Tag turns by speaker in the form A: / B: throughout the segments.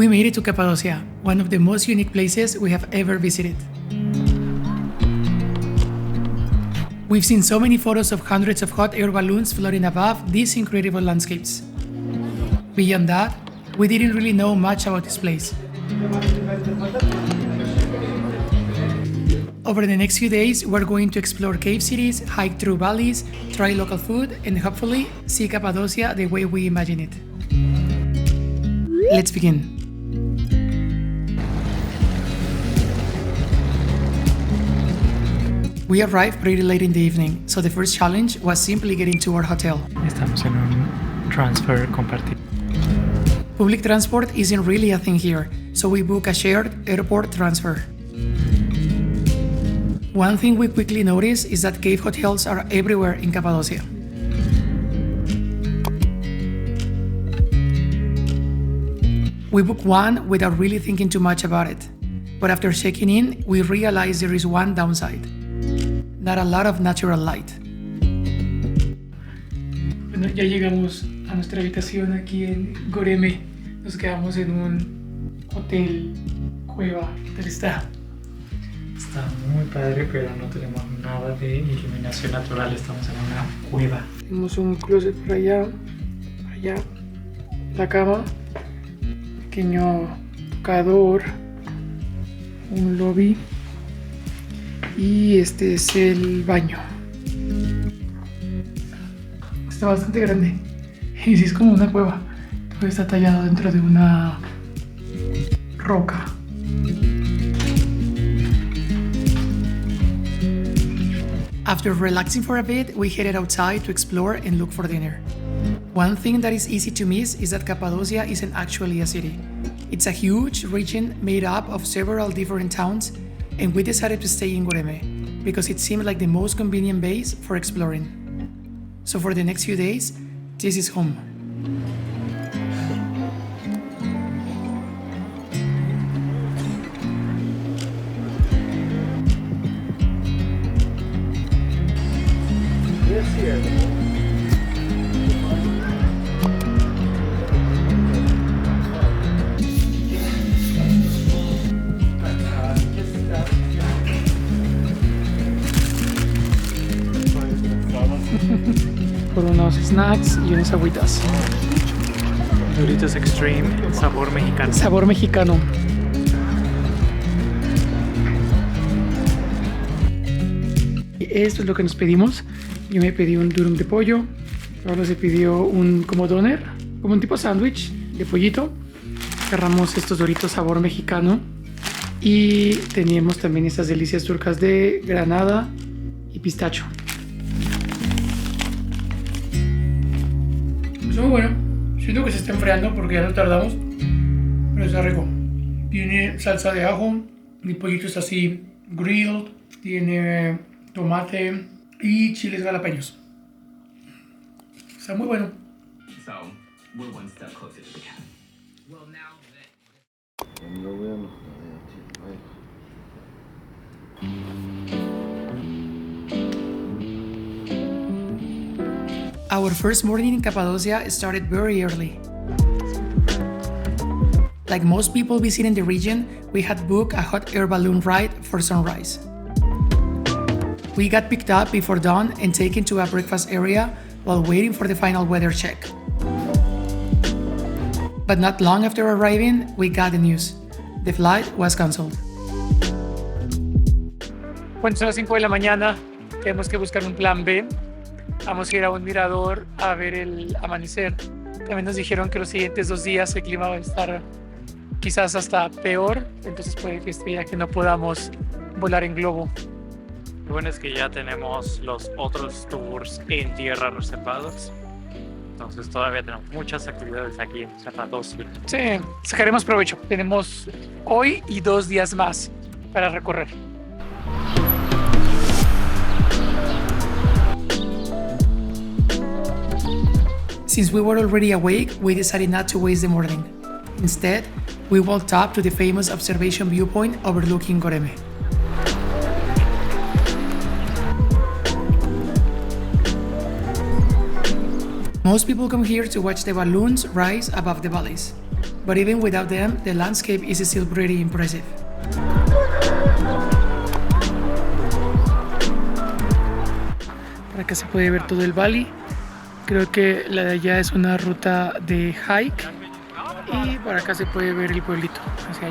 A: We made it to Cappadocia, one of the most unique places we have ever visited. We've seen so many photos of hundreds of hot air balloons floating above these incredible landscapes. Beyond that, we didn't really know much about this place. Over the next few days, we're going to explore cave cities, hike through valleys, try local food, and hopefully see Cappadocia the way we imagine it. Let's begin. We arrived pretty late in the evening, so the first challenge was simply getting to our hotel.
B: Estamos en un transfer compartido.
A: Public transport isn't really a thing here, so we book a shared airport transfer. One thing we quickly noticed is that cave hotels are everywhere in Cappadocia. We booked one without really thinking too much about it, but after checking in, we realized there is one downside. Not a lot of natural light. Bueno, ya llegamos a nuestra habitación aquí en Goreme. Nos quedamos en un hotel cueva. ¿Qué tal está?
B: Está muy padre, pero no tenemos nada de iluminación natural. Estamos en una cueva.
A: Tenemos un closet por allá, la cama, pequeño tocador, un lobby y este es el baño. Está bastante grande y sí es como una cueva. Todo está tallado dentro de una roca. After relaxing for a bit, we headed outside to explore and look for dinner. One thing that is easy to miss is that Cappadocia isn't actually a city. It's a huge region made up of several different towns, and we decided to stay in Goreme because it seemed like the most convenient base for exploring. So for the next few days, this is home. Por unos snacks y unas agüitas.
B: Doritos Extreme, sabor mexicano.
A: Sabor mexicano. Y esto es lo que nos pedimos. Yo me pedí un durum de pollo. Pablo se pidió un como doner, como un tipo sándwich de pollito. Agarramos estos doritos sabor mexicano. Y teníamos también estas delicias turcas de granada y pistacho. Muy bueno, siento que se está enfriando porque ya no tardamos, pero está rico. Tiene salsa de ajo, mi pollito está así grilled, tiene tomate y chiles jalapeños. Está muy bueno.
C: So, we're one step closer to the cabin. Well, now
A: Our first morning in Cappadocia started very early. Like most people visiting the region, we had booked a hot air balloon ride for sunrise. We got picked up before dawn and taken to a breakfast area while waiting for the final weather check. But not long after arriving, we got the news. The flight was cancelled. Bueno, son las 5 de la mañana, tenemos que buscar un plan B. Vamos a ir a un mirador a ver el amanecer. También nos dijeron que los siguientes 2 días el clima va a estar quizás hasta peor, entonces puede que este viaje no podamos volar en globo.
B: Lo bueno es que ya tenemos los otros tours en tierra reservados. Entonces todavía tenemos muchas actividades aquí en Cappadocia.
A: Sí, sacaremos provecho. Tenemos hoy y 2 días más para recorrer. Since we were already awake, we decided not to waste the morning. Instead, we walked up to the famous observation viewpoint overlooking Goreme. Most people come here to watch the balloons rise above the valleys. but even without them, the landscape is still pretty impressive. Por acá se puede ver todo el valle. Creo que la de allá es una ruta de hike y por acá se puede ver el pueblito, hacia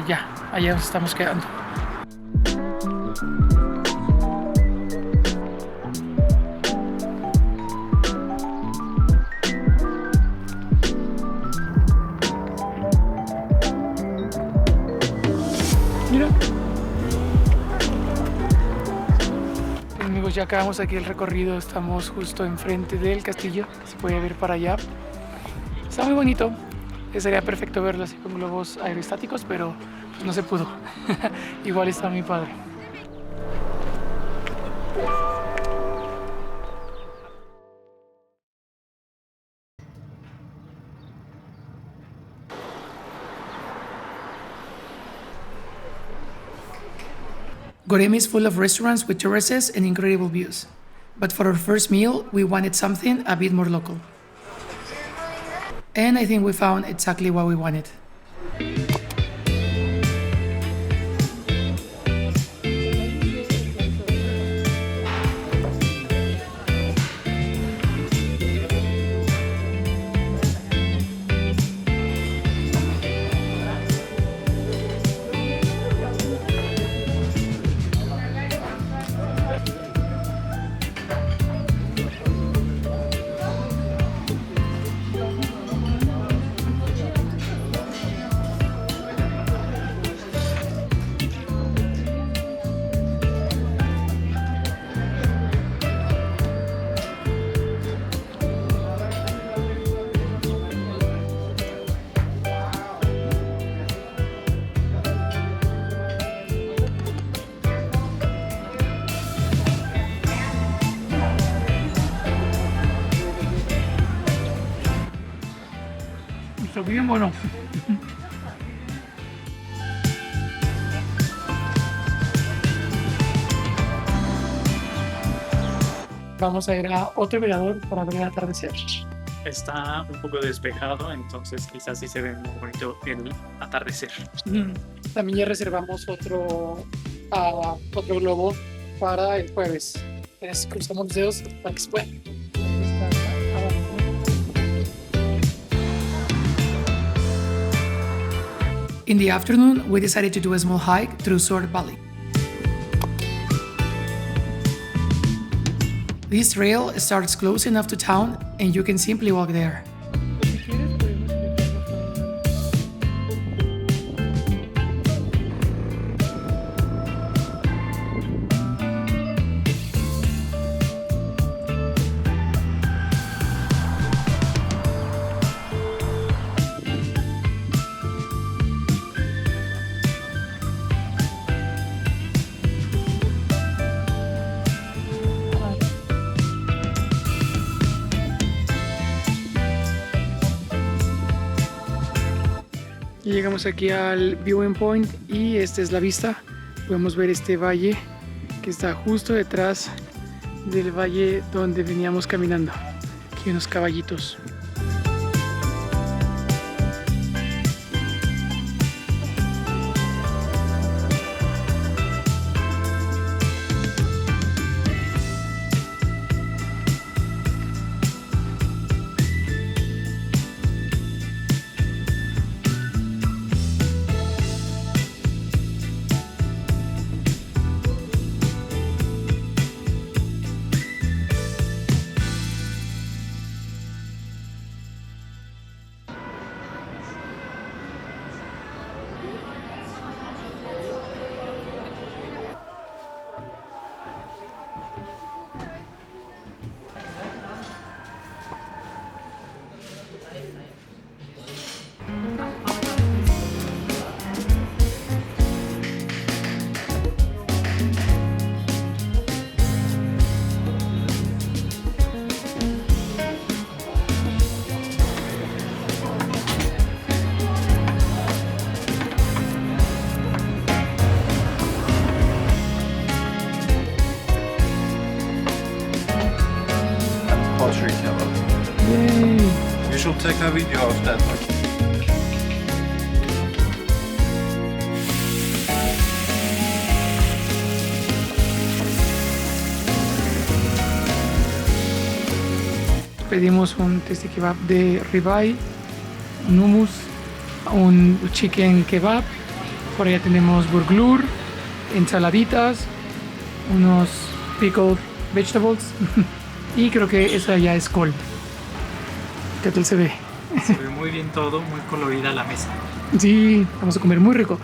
A: allá nos estamos quedando. Mira. Amigos, ya acabamos aquí el recorrido, estamos justo enfrente del castillo, se puede ver para allá. Está muy bonito, sería perfecto verlo así con globos aerostáticos, pero pues no se pudo. Igual está muy padre. Goreme is full of restaurants with terraces and incredible views. But for our first meal, we wanted something a bit more local. And I think we found exactly what we wanted. Está bien bueno. Vamos a ir a otro mirador para ver el atardecer.
B: Está un poco despejado, entonces quizás sí se ve muy bonito el atardecer.
A: También ya reservamos otro globo para el jueves. Cruzamos los dedos para que se pueda. In the afternoon, we decided to do a small hike through Sword Valley. This trail starts close enough to town and you can simply walk there. Y llegamos aquí al viewing point y esta es la vista. Podemos ver este valle que está justo detrás del valle donde veníamos caminando. Aquí unos caballitos.
D: Yay. You should take a video of that.
A: pedimos un tasty kebab de ribeye, un hummus, un chicken kebab. Por allá tenemos burglur, ensaladitas, unos pickled vegetables y creo que esa ya es col. ¿Qué tal se ve?
B: Se ve muy bien todo, muy colorida la mesa.
A: Sí, vamos a comer muy rico.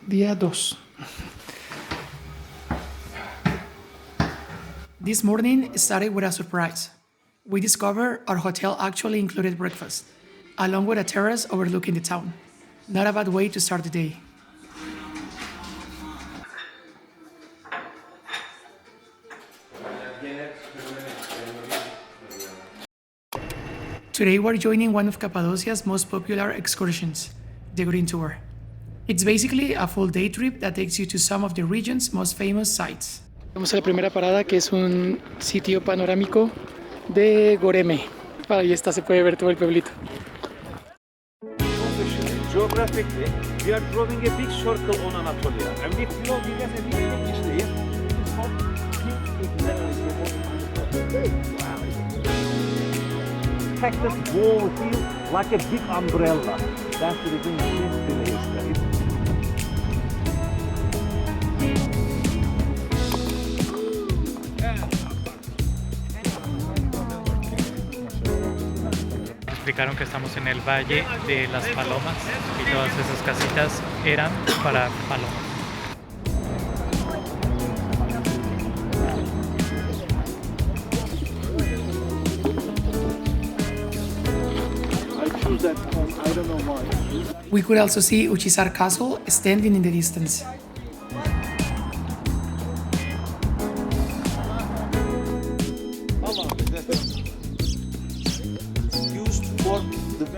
A: Día 2. This morning started with a surprise. We discovered our hotel actually included breakfast, along with a terrace overlooking the town. Not a bad way to start the day. Today we're joining one of Cappadocia's most popular excursions, the Green Tour. It's basically a full day trip that takes you to some of the region's most famous sites. Vamos a la primera parada, que es un sitio panorámico de Goreme. Ahí está, se puede ver todo el pueblito.
D: Geographically, we are drawing a big circle on Anatolia, and we feel we have a big image there. It's called Cactus wall here, like a big umbrella. That's the reason we place there.
B: Explicaron que estamos en el Valle de las Palomas y todas esas casitas eran para palomas.
A: We could also see Uchizar Castle standing in the distance.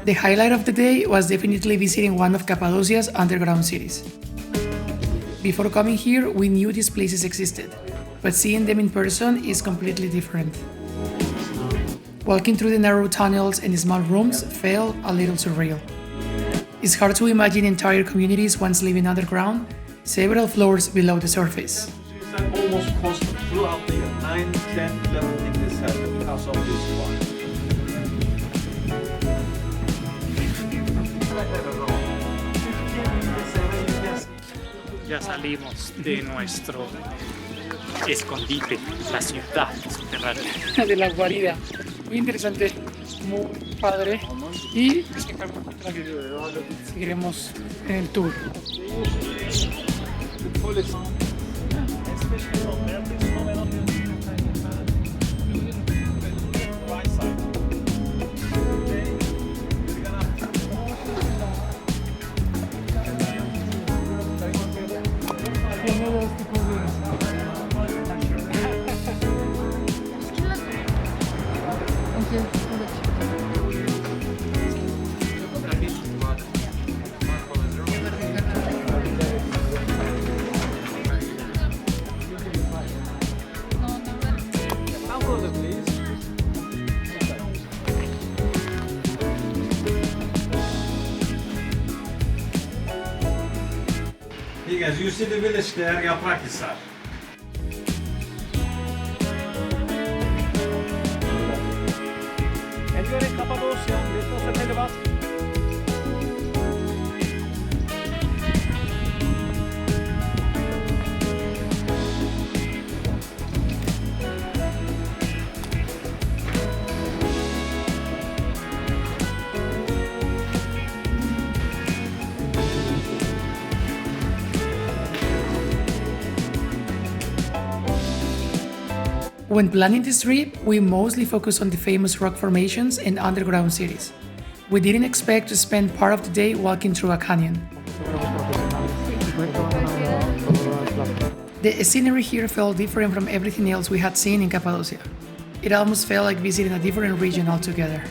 A: The highlight of the day was definitely visiting one of Cappadocia's underground cities. Before coming here, we knew these places existed, but seeing them in person is completely different. Walking through the narrow tunnels and small rooms felt a little surreal. It's hard to imagine entire communities once living underground, several floors below the surface.
D: Almost constant throughout the year. 9, 10, 11 degrees Celsius because of this one.
B: Ya salimos de nuestro escondite, la ciudad subterránea.
A: De la guarida. Muy interesante, muy padre. Y seguiremos en el tour.
D: As you see the village there, Yaprakhisar. And you're in Cappadocia, there's no tell about.
A: When planning this trip, we mostly focused on the famous rock formations and underground cities. We didn't expect to spend part of the day walking through a canyon. The scenery here felt different from everything else we had seen in Cappadocia. It almost felt like visiting a different region altogether.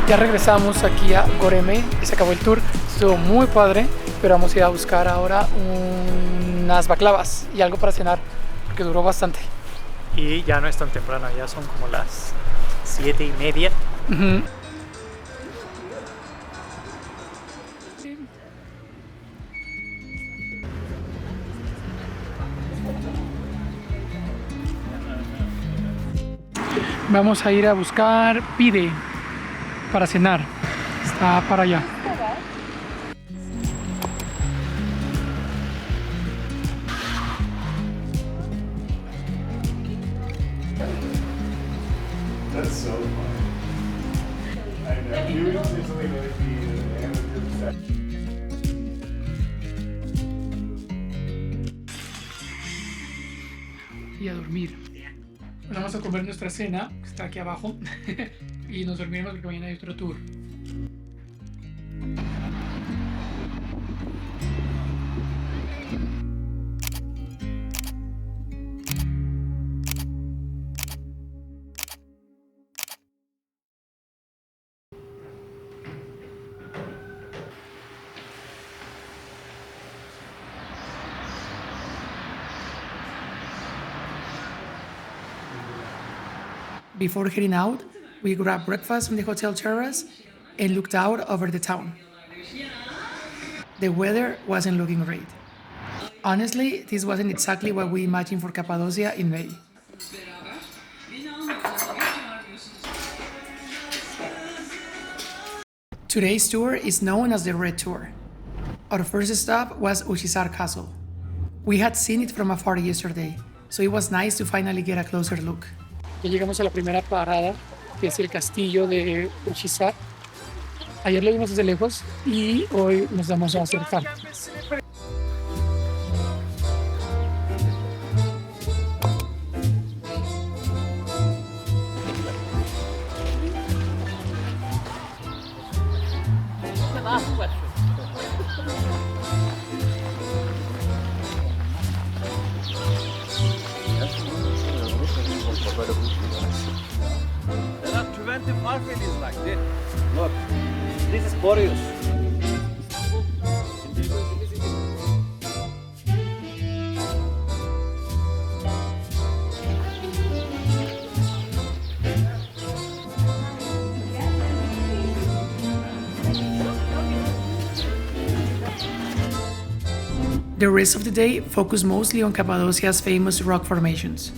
A: Ya regresamos aquí a Goreme y se acabó el tour. Estuvo muy padre, pero vamos a ir a buscar ahora unas baklavas y algo para cenar, porque duró bastante.
B: Y ya no es tan temprano, ya son como las 7:30.
A: Ujú. Vamos a ir a buscar pide para cenar. Está para allá.
E: That's so funny. I know. You would usually really be an amateur.
A: Y a dormir. Vamos a comer nuestra cena, que está aquí abajo, y nos dormiremos porque mañana hay otro tour. Before heading out, we grabbed breakfast from the hotel terrace and looked out over the town. The weather wasn't looking great. Honestly, this wasn't exactly what we imagined for Cappadocia in May. Today's tour is known as the Red Tour. Our first stop was Uchizar Castle. We had seen it from afar yesterday, so it was nice to finally get a closer look. Ya llegamos a la primera parada, que es el castillo de Uchizar. Ayer lo vimos desde lejos y hoy nos vamos a acercar.
D: There are 20 marvelous like this. Look, this is Boreas.
A: The rest of the day focused mostly on Cappadocia's famous rock formations.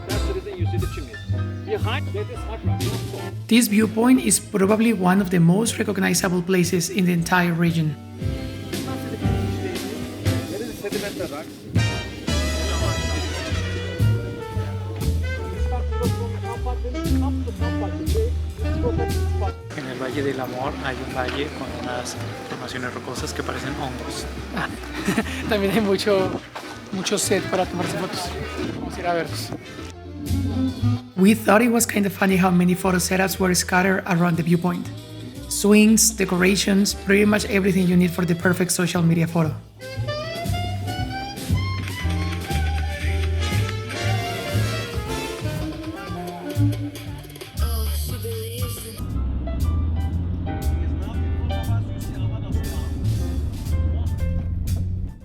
D: That's the reason you see the chimneys. Behind that is Hatra.
A: This viewpoint is probably one of the most recognizable places in the entire region.
D: There is a sedimentary rock.
B: En el Valle del Amor hay un valle con unas formaciones rocosas que parecen hongos.
A: También hay mucho set para tomarse fotos. Vamos a ir a verlos. We thought it was kind of funny how many photo setups were scattered around the viewpoint. Swings, decorations, pretty much everything you need for the perfect social media photo.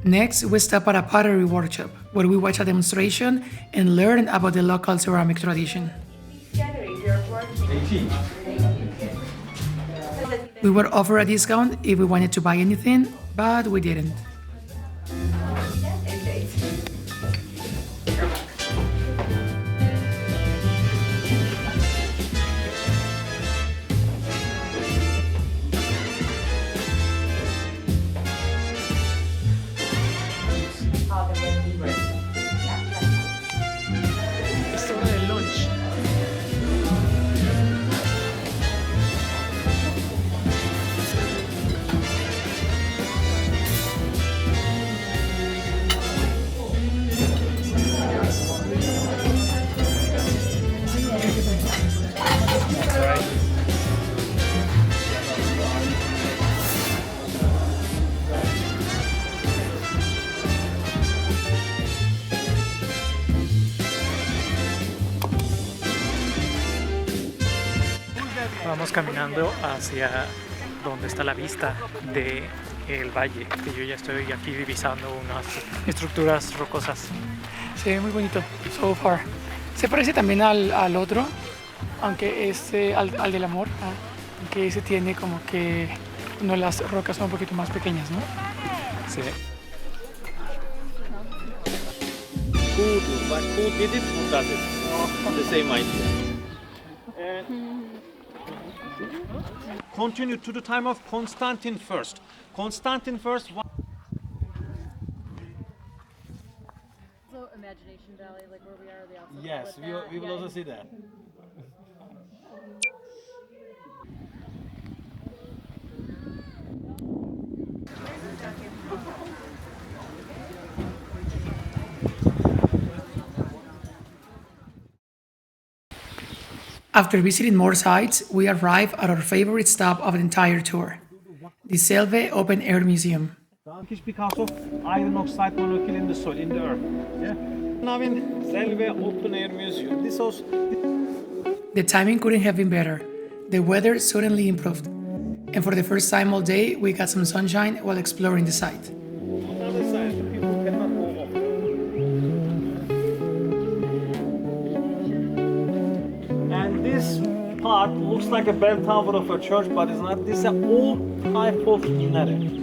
A: Next, we stop at a pottery workshop where we watch a demonstration and learn about the local ceramic tradition. We were offered a discount if we wanted to buy anything, but we didn't. Es hora del lunch.
B: estamos caminando hacia donde está la vista de el valle, que yo ya estoy aquí divisando unas estructuras rocosas.
A: Se ve muy bonito, so far. Se parece también al otro, aunque al del amor, aunque ese tiene como que las rocas son un poquito más pequeñas, ¿no?
B: Sí.
D: Who did it, who does it? The same idea. Continue to the time of Constantine first. Constantine first.
F: So Imagination Valley, like where we are, the outside.
D: Yes, we will also see that.
A: After visiting more sites, we arrive at our favorite stop of the entire tour, the Selve Open Air Museum.
D: Is because of iron oxide molecule in the soil, in the earth. Yeah. Now in Selve Open Air Museum, this was.
A: The timing couldn't have been better. The weather suddenly improved, and for the first time all day, we got some sunshine while exploring the site.
D: On the other side, the people cannot go off. And this part looks like a bell tower of a church, but it's not. This is an old type of minaret.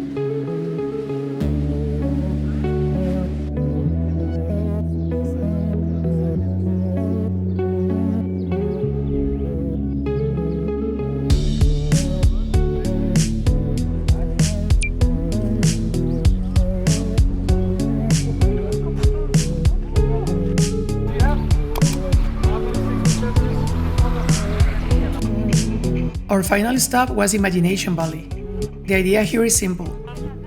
A: Our final stop was Imagination Valley. The idea here is simple.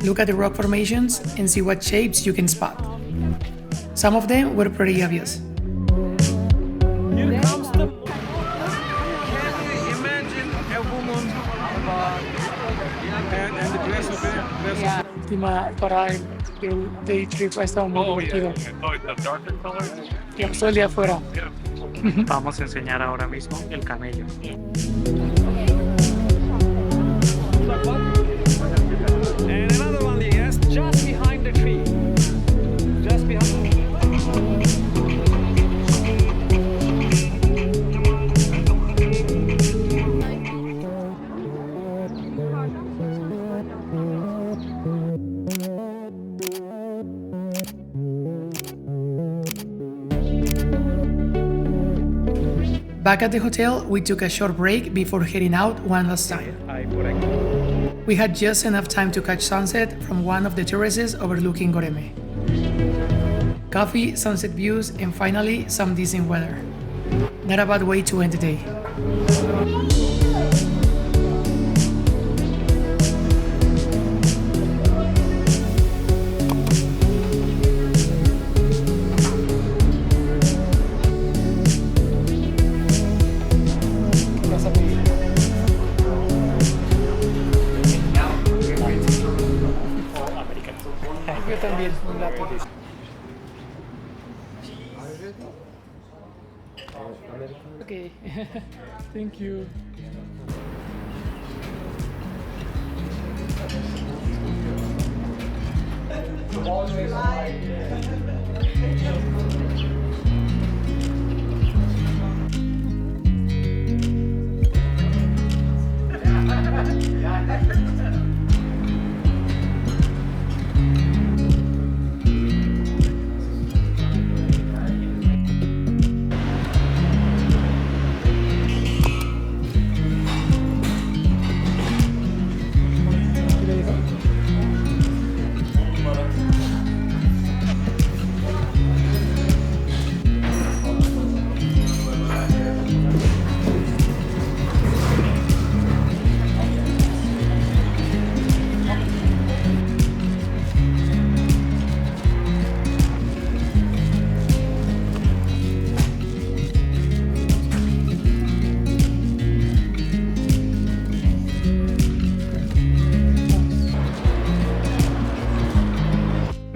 A: Look at the rock formations and see what shapes you can spot. Some of them were pretty obvious.
D: Here comes the. Can you imagine a woman and the dress of it?
A: Última parada del day trip ha estado muy divertido.
B: The darker color.
A: Llevamos todo el día afuera.
B: Vamos a enseñar ahora mismo el camello.
D: And another one, yes, just behind the tree. Just behind.
A: Back at the hotel, we took a short break before heading out one last time. We had just enough time to catch sunset from one of the terraces overlooking Goreme. Coffee, sunset views, and finally some decent weather. Not a bad way to end the day. Yo también, un latte. Okay, thank you.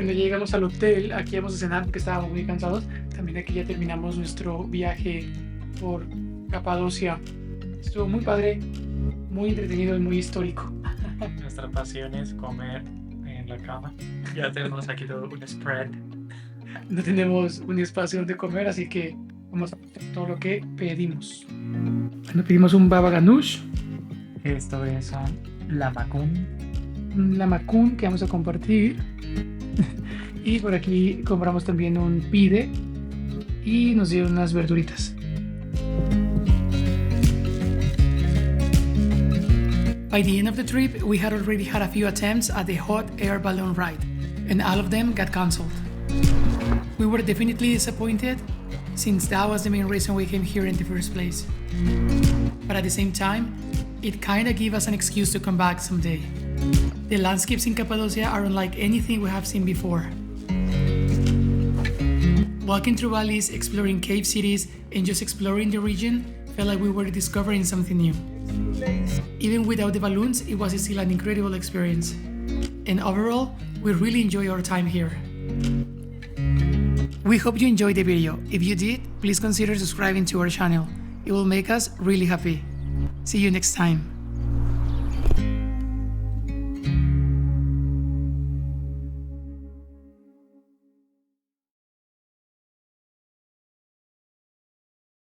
A: Llegamos al hotel, aquí vamos a cenar porque estábamos muy cansados. También aquí ya terminamos nuestro viaje por Capadocia. Estuvo muy padre. muy entretenido y muy histórico.
B: Nuestra pasión es comer en la cama. Ya tenemos aquí todo un spread.
A: No tenemos un espacio donde comer, así que vamos a hacer todo lo que pedimos. Bueno, pedimos un baba ganoush,
B: Esto es un lamacún.
A: un lamacún que vamos a compartir. Y por aquí compramos también un pide y nos dieron unas verduritas. By the end of the trip, we had already had a few attempts at the hot air balloon ride, and all of them got cancelled. We were definitely disappointed, since that was the main reason we came here in the first place. But at the same time, it kinda gave us an excuse to come back someday. The landscapes in Cappadocia are unlike anything we have seen before. Walking through valleys, exploring cave cities, and just exploring the region felt like we were discovering something new. Even without the balloons, it was still an incredible experience. And overall, we really enjoyed our time here. We hope you enjoyed the video. If you did, please consider subscribing to our channel. It will make us really happy. See you next time.